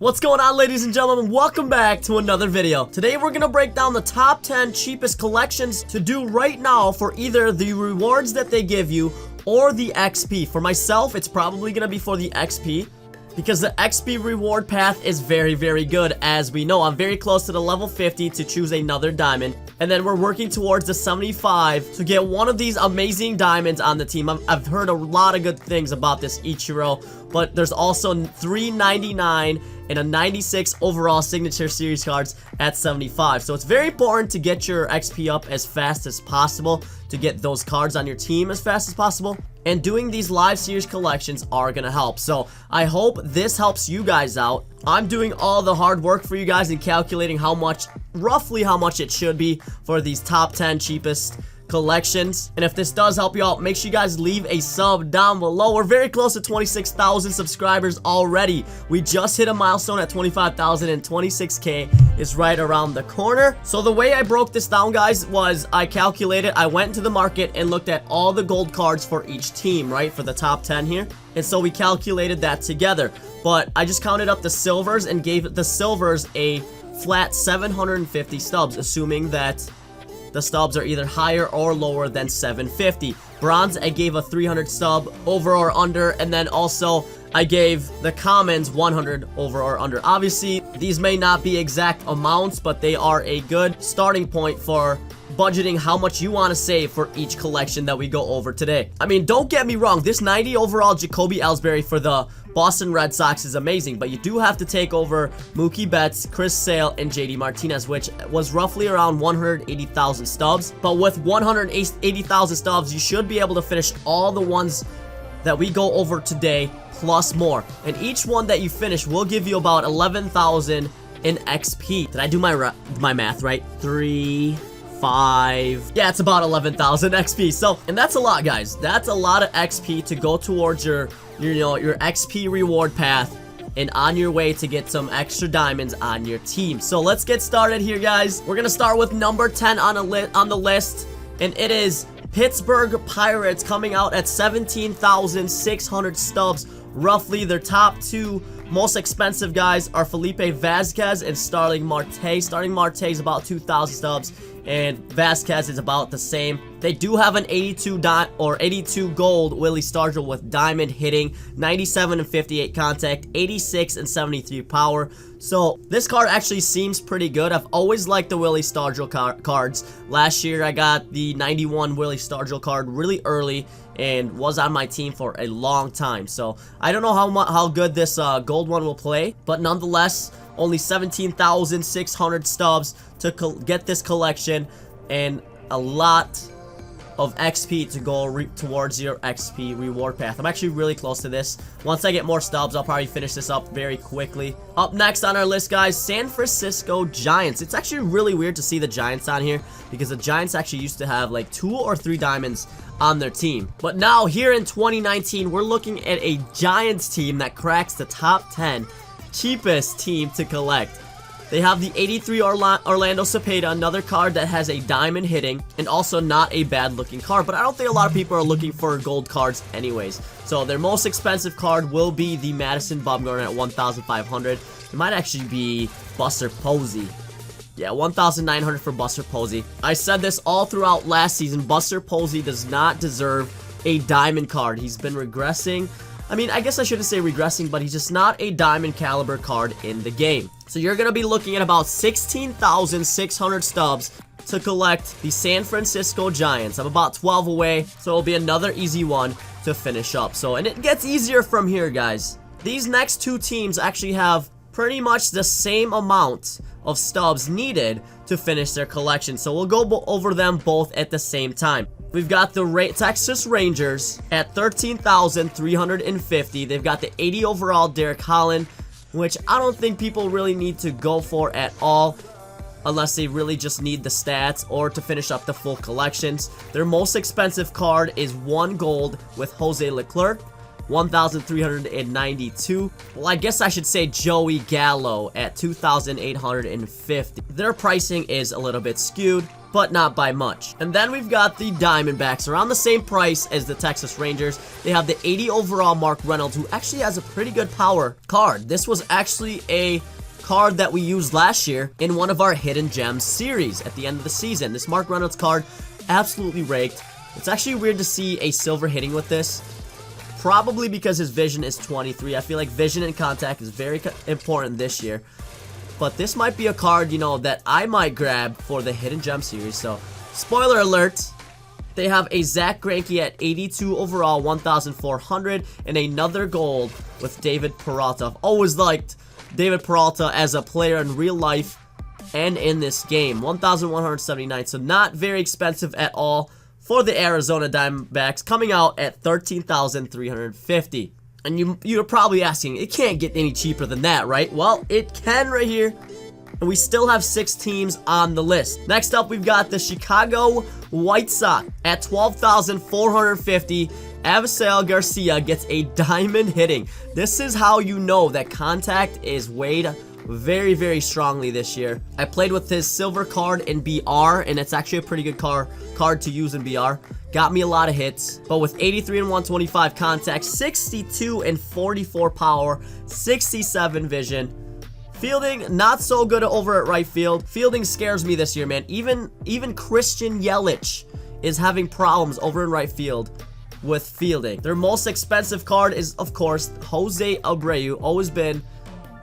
What's going on, ladies and gentlemen? Welcome back to another video. Today we're gonna break down the top 10 cheapest collections to do right now for either the rewards that they give you or the XP. For myself, it's probably gonna be for the XP because the XP reward path is very, very good. As we know, I'm very close to the level 50 to choose another diamond. And then we're working towards the 75 to get one of these amazing diamonds on the team. I've heard a lot of good things about this Ichiro, but there's also 399 and a 96 overall signature series cards at 75. So it's very important to get your XP up as fast as possible to get those cards on your team as fast as possible. And doing these live series collections are gonna help. So I hope this helps you guys out. I'm doing all the hard work for you guys and calculating how much, roughly how much it should be for these top 10 cheapest collections. And if this does help you out, make sure you guys leave a sub down below. We're very close to 26,000 subscribers already. We just hit a milestone at 25,000 and 26K is right around the corner. So the way I broke this down, guys, was I calculated, I went into the market and looked at all the gold cards for each team, right, for the top 10 here. And so we calculated that together. But I just counted up the silvers and gave the silvers a flat 750 stubs, assuming that the stubs are either higher or lower than 750. Bronze, I gave a 300 stub over or under, and then also I gave the commons 100 over or under. Obviously, these may not be exact amounts, but they are a good starting point for budgeting how much you want to save for each collection that we go over today. I mean, don't get me wrong, this 90 overall Jacoby Ellsbury for the Boston Red Sox is amazing, but you do have to take over Mookie Betts, Chris Sale, and JD Martinez, which was roughly around 180,000 stubs. But with 180,000 stubs, you should be able to finish all the ones that we go over today, plus more. And each one that you finish will give you about 11,000 in XP. Did I do my math right? 3, 5. Yeah, it's about 11,000 XP. So, and that's a lot, guys. That's a lot of XP to go towards your XP reward path and on your way to get some extra diamonds on your team. So let's get started here, guys. We're gonna start with number 10 on the list, and it is Pittsburgh Pirates, coming out at 17,600 stubs. Roughly their top two most expensive guys are Felipe Vasquez and Starling Marte. Starling Marte is about 2,000 stubs, and Vasquez is about the same. They do have an 82 gold Willie Stargell with diamond hitting, 97 and 58 contact, 86 and 73 power. So this card actually seems pretty good. I've always liked the Willie Stargell cards. Last year I got the 91 Willie Stargell card really early and was on my team for a long time. So I don't know how good this gold one will play, but nonetheless, only 17,600 stubs to get this collection and a lot of XP to go towards your XP reward path. I'm actually really close to this. Once I get more stubs, I'll probably finish this up very quickly. Up next on our list, guys, San Francisco Giants. It's actually really weird to see the Giants on here because the Giants actually used to have like 2 or 3 diamonds on their team. But now here in 2019, we're looking at a Giants team that cracks the top 10 cheapest team to collect. They have the 83 Orlando Cepeda, another card that has a diamond hitting, and also not a bad looking card, but I don't think a lot of people are looking for gold cards anyways. So their most expensive card will be the Madison Bumgarner at 1,500. It might actually be Buster Posey. Yeah, 1,900 for Buster Posey. I said this all throughout last season. Buster Posey does not deserve a diamond card. He's been regressing. I mean, I guess I shouldn't say regressing, but he's just not a diamond caliber card in the game. So you're going to be looking at about 16,600 stubs to collect the San Francisco Giants. I'm about 12 away, so it'll be another easy one to finish up. So, and it gets easier from here, guys. These next two teams actually have pretty much the same amount of stubs needed to finish their collection. So we'll go over them both at the same time. We've got the Texas Rangers at 13,350. They've got the 80 overall Derek Holland, which I don't think people really need to go for at all unless they really just need the stats or to finish up the full collections. Their most expensive card is 1 gold with Jose Leclerc, 1,392. Well, I guess I should say Joey Gallo at 2,850. Their pricing is a little bit skewed, but not by much. And then we've got the Diamondbacks, around the same price as the Texas Rangers. They have the 80 overall Mark Reynolds, who actually has a pretty good power card. This was actually a card that we used last year in one of our Hidden Gems series at the end of the season. This Mark Reynolds card, absolutely raked. It's actually weird to see a silver hitting with this, probably because his vision is 23. I feel like vision and contact is very important this year. But this might be a card, you know, that I might grab for the Hidden Gem series. So, spoiler alert, they have a Zach Greinke at 82 overall, 1,400, and another gold with David Peralta. I've always liked David Peralta as a player in real life and in this game. 1,179, so not very expensive at all for the Arizona Diamondbacks, coming out at 13,350. And you're probably asking, it can't get any cheaper than that, right? Well, it can right here. And we still have 6 teams on the list. Next up, we've got the Chicago White Sox at 12,450. Avisail Garcia gets a diamond hitting. This is how you know that contact is weighed very, very strongly this year. I played with his silver card in BR, and it's actually a pretty good card to use in BR. Got me a lot of hits, but with 83 and 125 contact, 62 and 44 power, 67 vision. Fielding, not so good over at right field. Fielding scares me this year, man. Even Christian Yelich is having problems over in right field with fielding. Their most expensive card is, of course, Jose Abreu. Always been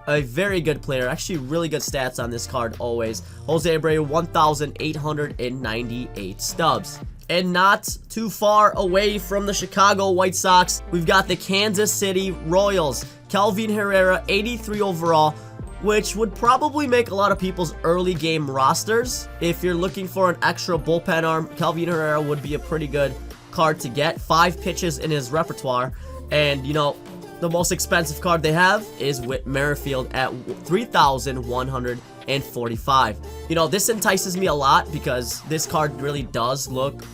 a very good player. Actually, really good stats on this card always. Jose Abreu, 1,898 stubs. And not too far away from the Chicago White Sox, we've got the Kansas City Royals. Kelvin Herrera, 83 overall, which would probably make a lot of people's early game rosters. If you're looking for an extra bullpen arm, Kelvin Herrera would be a pretty good card to get. 5 pitches in his repertoire. And, you know, the most expensive card they have is Whit Merrifield at 3,145. You know, this entices me a lot because this card really does look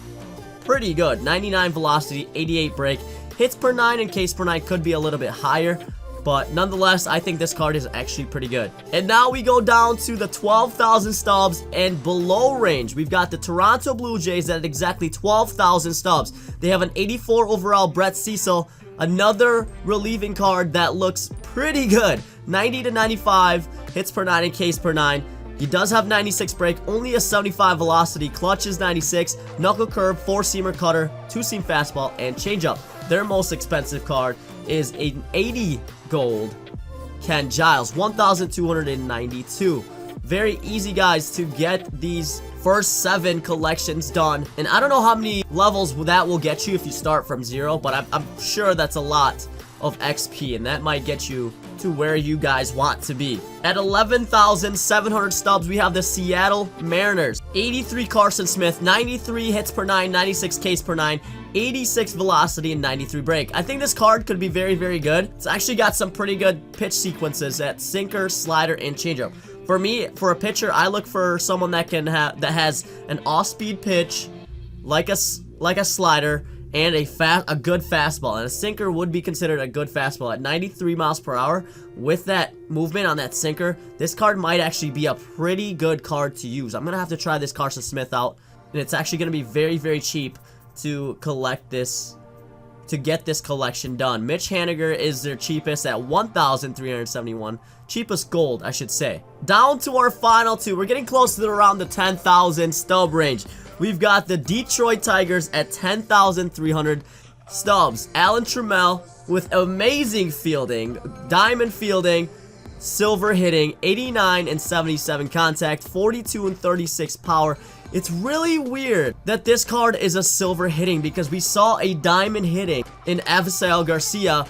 pretty good. 99 velocity, 88 break. Hits per 9 and Ks per 9 could be a little bit higher, but nonetheless, I think this card is actually pretty good. And now we go down to the 12,000 stubs and below range. We've got the Toronto Blue Jays at exactly 12,000 stubs. They have an 84 overall Brett Cecil, another relieving card that looks pretty good. 90 to 95, hits per 9 and Ks per 9. He does have 96 break, only a 75 velocity, clutch is 96, knuckle curve, 4-seamer cutter, 2-seam fastball, and changeup. Their most expensive card is an 80 gold Ken Giles, 1,292. Very easy, guys, to get these first 7 collections done. And I don't know how many levels that will get you if you start from 0, but I'm sure that's a lot of XP, and that might get you to where you guys want to be. At 11,700 stubs, we have the Seattle Mariners. 83 Carson Smith, 93 hits per 9, 96 Ks per 9, 86 velocity, and 93 break. I think this card could be very, very good. It's actually got some pretty good pitch sequences at sinker, slider, and changeup. For me, for a pitcher, I look for someone that has an off-speed pitch, like a slider, and a good fastball. And a sinker would be considered a good fastball at 93 miles per hour. With that movement on that sinker, this card might actually be a pretty good card to use. I'm going to have to try this Carson Smith out. And it's actually going to be very, very cheap to collect this, to get this collection done. Mitch Haniger is their cheapest at 1,371. Cheapest gold, I should say. Down to our final 2. We're getting close to around the 10,000 stub range. We've got the Detroit Tigers at 10,300 stubs. Alan Trammell with amazing fielding, diamond fielding, silver hitting, 89 and 77 contact, 42 and 36 power. It's really weird that this card is a silver hitting because we saw a diamond hitting in Avisail Garcia,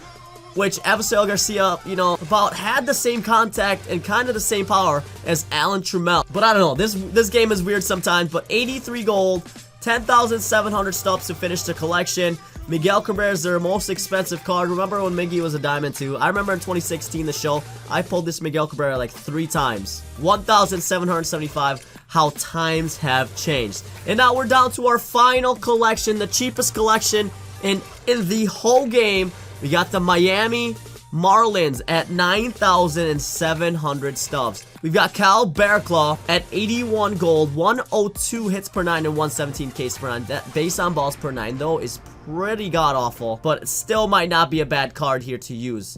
which Avisail Garcia, you know, about had the same contact and kind of the same power as Alan Trammell. But I don't know, this game is weird sometimes, but 83 gold, 10,700 stubs to finish the collection. Miguel Cabrera is their most expensive card. Remember when Miggy was a diamond too? I remember in 2016, the show, I pulled this Miguel Cabrera like 3 times. 1,775. How times have changed. And now we're down to our final collection, the cheapest collection in the whole game. We got the Miami Marlins at 9,700 stubs. We've got Cal Bearclaw at 81 gold, 102 hits per 9, and 117 Ks per 9. That base on balls per 9, though, is pretty god-awful, but it still might not be a bad card here to use.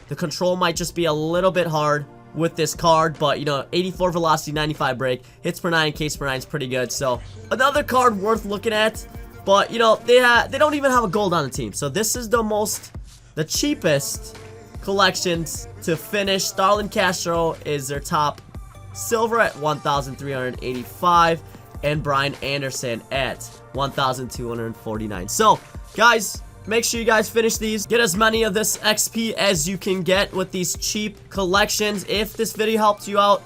The control might just be a little bit hard with this card, but, you know, 84 velocity, 95 break, hits per 9, Ks per 9 is pretty good. So, another card worth looking at, but, you know, they don't even have a gold on the team. So, this is the cheapest collections to finish. Starlin Castro is their top silver at 1,385, and Brian Anderson at 1,249. So, guys, make sure you guys finish these. Get as many of this XP as you can get with these cheap collections. If this video helped you out,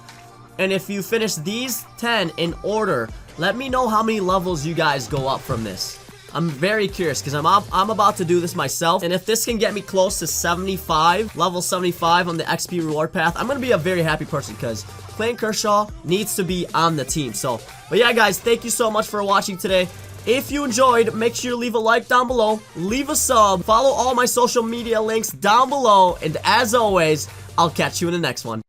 and if you finish these 10 in order, let me know how many levels you guys go up from this. I'm very curious because I'm about to do this myself, and if this can get me close to 75, level 75 on the XP reward path, I'm gonna be a very happy person because Clayton Kershaw needs to be on the team. So, but yeah, guys, thank you so much for watching today. If you enjoyed, make sure you leave a like down below, leave a sub, follow all my social media links down below, and as always, I'll catch you in the next one.